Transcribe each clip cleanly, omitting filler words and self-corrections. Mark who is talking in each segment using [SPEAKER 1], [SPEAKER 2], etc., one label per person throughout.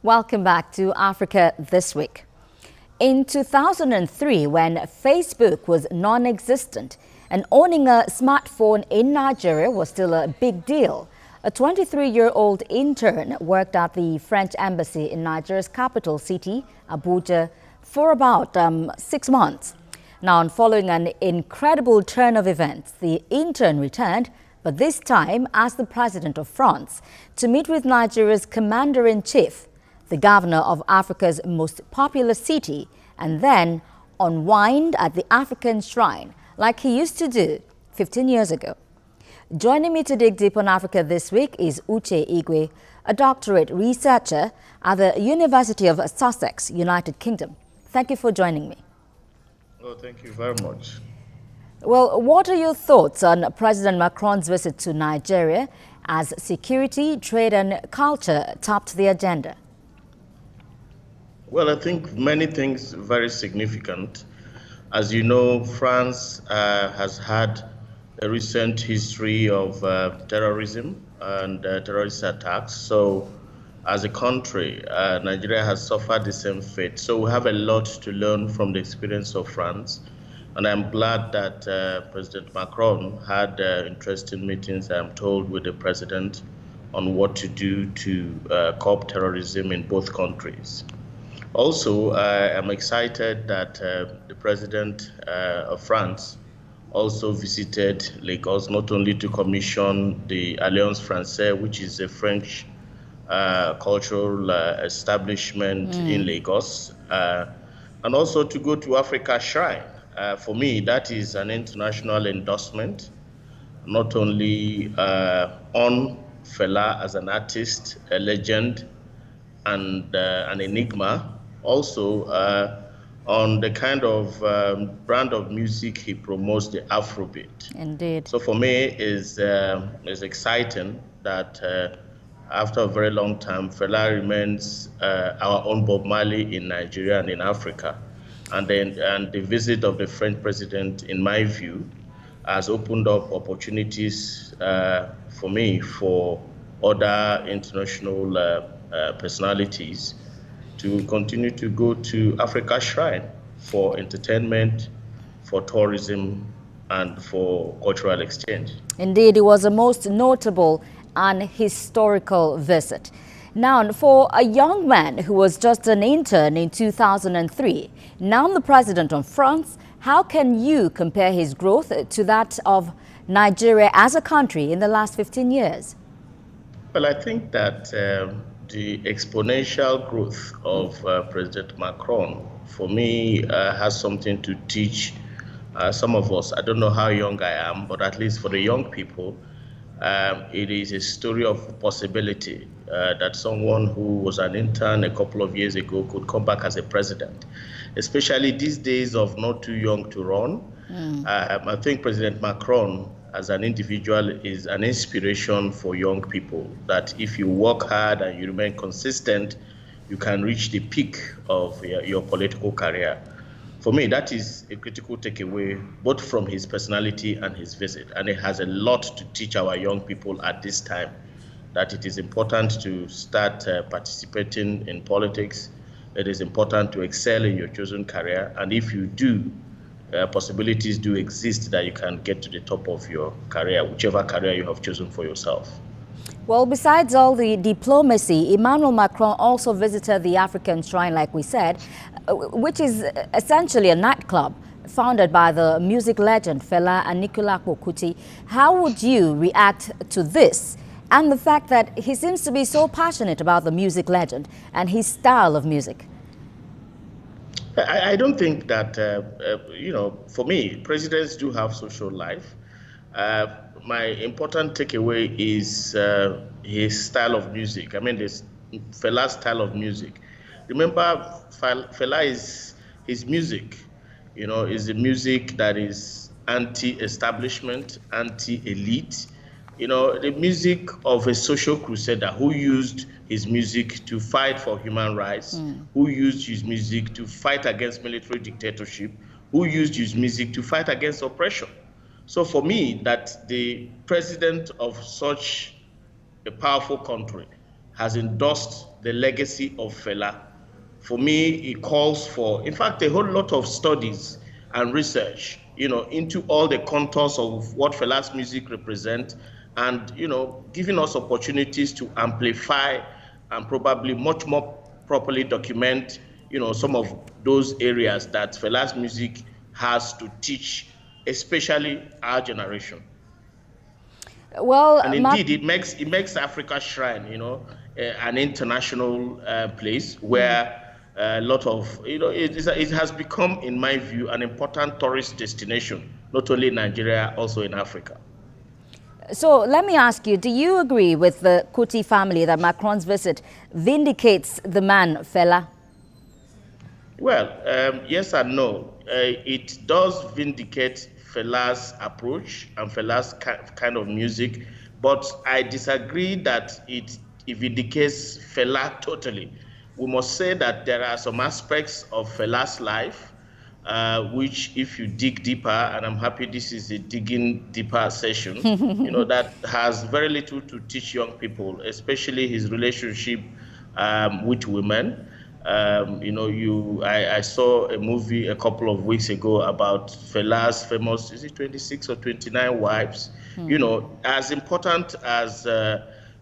[SPEAKER 1] Welcome back to Africa This Week. In 2003, when Facebook was non-existent and owning a smartphone in Nigeria was still a big deal, a 23-year-old intern worked at the French embassy in Nigeria's capital city, Abuja, for about 6 months. Now, following an incredible turn of events, the intern returned, but this time as the president of France, to meet with Nigeria's commander-in-chief, the governor of Africa's most populous city, and then unwind at the African shrine like he used to do 15 years ago. Joining me to dig deep on Africa This Week is Uche Igwe, a doctorate researcher at the University of Sussex, United Kingdom. Thank you for joining me.
[SPEAKER 2] Oh, thank you very much.
[SPEAKER 1] Well, what are your thoughts on President Macron's visit to Nigeria as security, trade and culture topped the agenda?
[SPEAKER 2] Well, I think many things very significant. As you know, France has had a recent history of terrorism and terrorist attacks. So as a country, Nigeria has suffered the same fate. So we have a lot to learn from the experience of France. And I'm glad that President Macron had interesting meetings, I'm told, with the president on what to do to curb terrorism in both countries. Also, I'm excited that the president of France also visited Lagos, not only to commission the Alliance Française, which is a French cultural establishment in Lagos, and also to go to Africa Shrine. For me, that is an international endorsement, not only on Fela as an artist, a legend, and an enigma, also on the kind of brand of music he promotes, the Afrobeat.
[SPEAKER 1] Indeed.
[SPEAKER 2] So for me, it's exciting that after a very long time, Fela remains our own Bob Marley in Nigeria and in Africa. And the visit of the French president, in my view, has opened up opportunities for me, for other international personalities to continue to go to Africa Shrine for entertainment, for tourism, and for cultural exchange.
[SPEAKER 1] Indeed, it was a most notable and historical visit. Now, for a young man who was just an intern in 2003, now the president of France, how can you compare his growth to that of Nigeria as a country in the last 15 years?
[SPEAKER 2] Well, I think that the exponential growth of President Macron, for me, has something to teach some of us. I don't know how young I am, but at least for the young people, it is a story of possibility that someone who was an intern a couple of years ago could come back as a president, especially these days of not too young to run. I think President Macron, as an individual, is an inspiration for young people, that if you work hard and you remain consistent, you can reach the peak of your political career. For me, that is a critical takeaway, both from his personality and his visit. And it has a lot to teach our young people at this time, that it is important to start participating in politics. It is important to excel in your chosen career. And if you do, possibilities do exist that you can get to the top of your career, whichever career you have chosen for yourself.
[SPEAKER 1] Well, besides all the diplomacy, Emmanuel Macron also visited the African Shrine, like we said, which is essentially a nightclub founded by the music legend Fela Anikulapo Kuti. How would you react to this and the fact that he seems to be so passionate about the music legend and his style of music?
[SPEAKER 2] I don't think that, for me, presidents do have social life. My important takeaway is his style of music. I mean, this Fela's style of music. Remember, Fela is his music, is a music that is anti-establishment, anti-elite. The music of a social crusader who used his music to fight for human rights, who used his music to fight against military dictatorship, who used his music to fight against oppression. So for me, that the president of such a powerful country has endorsed the legacy of Fela. For me, it calls for, in fact, a whole lot of studies and research, into all the contours of what Fela's music represent, and, giving us opportunities to amplify and probably much more properly document, some of those areas that Fela's music has to teach, especially our generation.
[SPEAKER 1] Well,
[SPEAKER 2] And indeed, it makes Africa Shrine, an international place where a lot of, it has become, in my view, an important tourist destination, not only in Nigeria, also in Africa.
[SPEAKER 1] so let me ask you, do you agree with the Kuti family that Macron's visit vindicates the man, Fela?
[SPEAKER 2] Well, yes and no. It does vindicate Fela's approach and Fela's kind of music, but I disagree that it vindicates Fela totally. We must say that there are some aspects of Fela's life which, if you dig deeper, and I'm happy this is a digging deeper session, that has very little to teach young people, especially his relationship with women. I saw a movie a couple of weeks ago about Fela's famous, is it 26 or 29 wives? As important as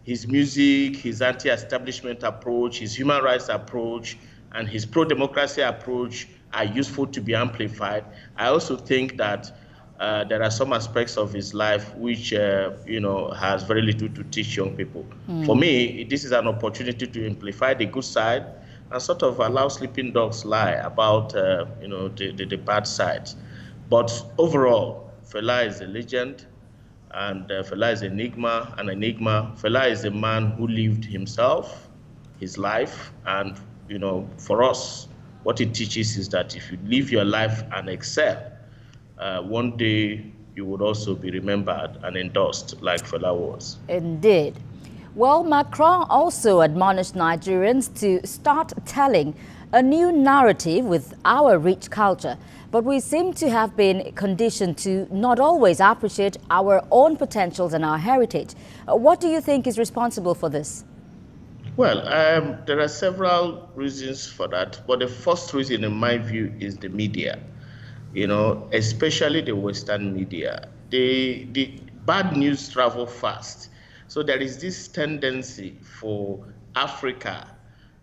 [SPEAKER 2] his music, his anti-establishment approach, his human rights approach, and his pro-democracy approach are useful to be amplified. I also think that there are some aspects of his life which, has very little to teach young people. For me, this is an opportunity to amplify the good side and sort of allow sleeping dogs lie about, the bad sides. But overall, Fela is a legend, and Fela is an enigma. Fela is a man who lived himself, his life, and, for us, what it teaches is that if you live your life and excel, one day you would also be remembered and endorsed like Fela was.
[SPEAKER 1] Indeed. Well, Macron also admonished Nigerians to start telling a new narrative with our rich culture. But we seem to have been conditioned to not always appreciate our own potentials and our heritage. What do you think is responsible for this?
[SPEAKER 2] Well, there are several reasons for that, but the first reason, in my view, is the media. Especially the Western media. The bad news travel fast. So there is this tendency for Africa,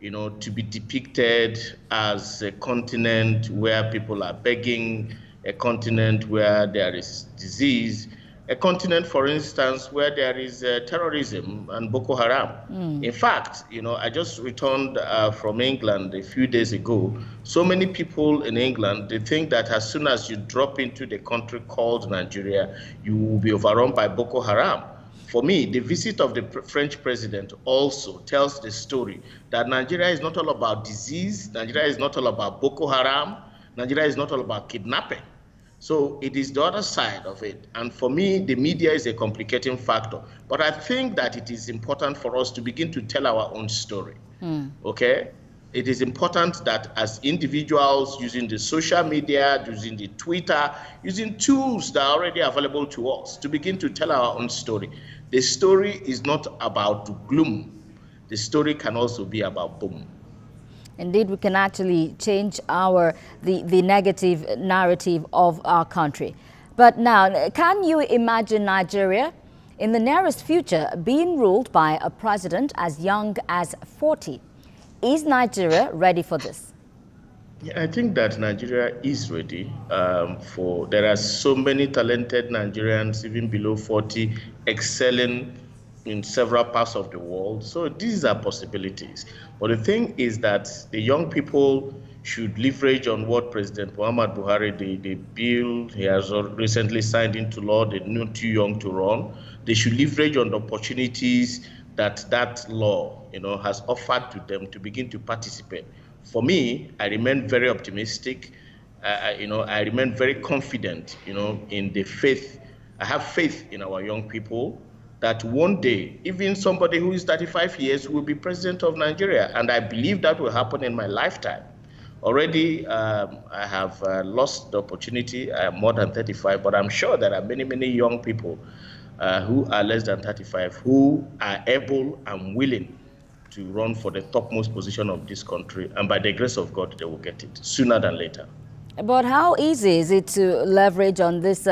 [SPEAKER 2] to be depicted as a continent where people are begging, a continent where there is disease, a continent, for instance, where there is terrorism and Boko Haram. In fact, I just returned from England a few days ago. So many people in England, they think that as soon as you drop into the country called Nigeria, you will be overrun by Boko Haram. For me, the visit of the French president also tells the story that Nigeria is not all about disease, Nigeria is not all about Boko Haram, Nigeria is not all about kidnapping. So it is the other side of it. And for me, the media is a complicating factor. But I think that it is important for us to begin to tell our own story. Okay? It is important that as individuals, using the social media, using the Twitter, using tools that are already available to us, to begin to tell our own story. The story is not about gloom. The story can also be about boom.
[SPEAKER 1] Indeed, we can actually change the negative narrative of our country. But now, can you imagine Nigeria in the nearest future being ruled by a president as young as 40? Is Nigeria ready for this?
[SPEAKER 2] Yeah, I think that Nigeria is ready there are so many talented Nigerians, even below 40, excelling in several parts of the world. So these are possibilities. But the thing is that the young people should leverage on what President Muhammad Buhari, the bill he has recently signed into law, the Not Too Young to Run. They should leverage on the opportunities that law, has offered to them to begin to participate. For me, I remain very optimistic. I remain very confident, in the faith. I have faith in our young people that one day, even somebody who is 35 years will be president of Nigeria. And I believe that will happen in my lifetime. Already, I have lost the opportunity. I am more than 35, but I'm sure there are many, many young people who are less than 35 who are able and willing to run for the topmost position of this country, and by the grace of God, they will get it sooner than later.
[SPEAKER 1] But how easy is it to leverage on this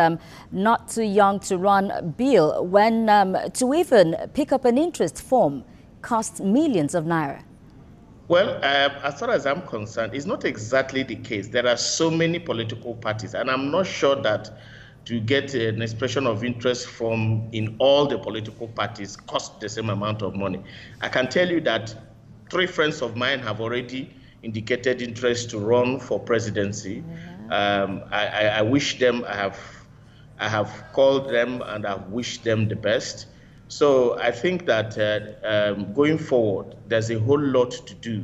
[SPEAKER 1] not too young to run bill when to even pick up an interest form costs millions of naira?
[SPEAKER 2] Well, as far as I'm concerned, it's not exactly the case. There are so many political parties, and I'm not sure that to get an expression of interest from in all the political parties cost the same amount of money. I can tell you that 3 friends of mine have already indicated interest to run for presidency. I wish them, I have called them and I've wished them the best. So I think that going forward, there's a whole lot to do.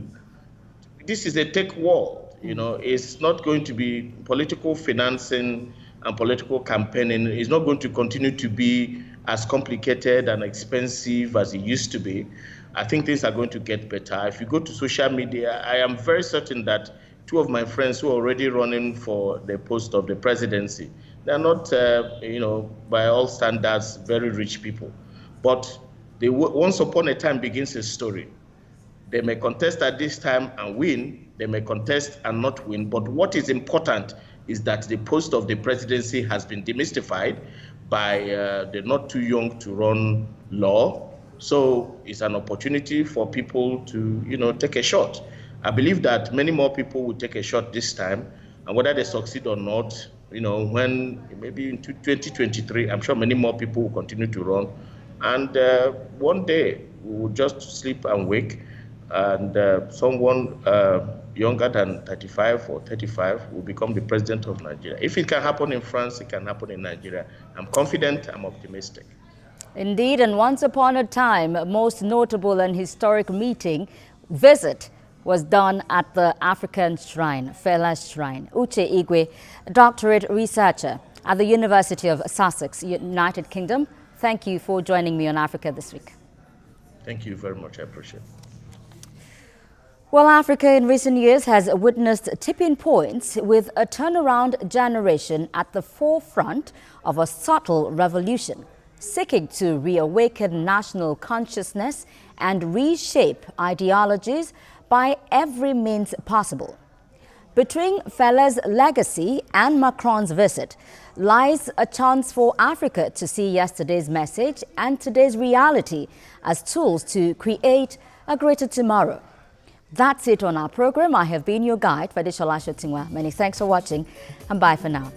[SPEAKER 2] This is a tech war, you know, it's not going to be political financing and political campaigning is not going to continue to be as complicated and expensive as it used to be. I think things are going to get better. If you go to social media, I am very certain that 2 of my friends who are already running for the post of the presidency, they're not, you know, by all standards, very rich people. But they once upon a time begins a story. They may contest at this time and win. They may contest and not win. But what is important is that the post of the presidency has been demystified by the not too young to run law. So it's an opportunity for people to, you know, take a shot. I believe that many more people will take a shot this time, and whether they succeed or not, you know, when maybe in 2023, I'm sure many more people will continue to run. And one day we will just sleep and wake, and someone younger than 35 or 35 will become the president of Nigeria. If it can happen in France, it can happen in Nigeria. I'm confident, I'm optimistic.
[SPEAKER 1] Indeed, and once upon a time, a most notable and historic visit was done at the African Shrine, Fela's Shrine. Uche Igwe, doctorate researcher at the University of Sussex, United Kingdom. Thank you for joining me on Africa This Week.
[SPEAKER 2] Thank you very much. I appreciate it.
[SPEAKER 1] Well, Africa in recent years has witnessed tipping points with a turnaround generation at the forefront of a subtle revolution, seeking to reawaken national consciousness and reshape ideologies by every means possible. Between Fela's legacy and Macron's visit lies a chance for Africa to see yesterday's message and today's reality as tools to create a greater tomorrow. That's it on our program. I have been your guide, Fadisha Lashotingwa. Many thanks for watching, and bye for now.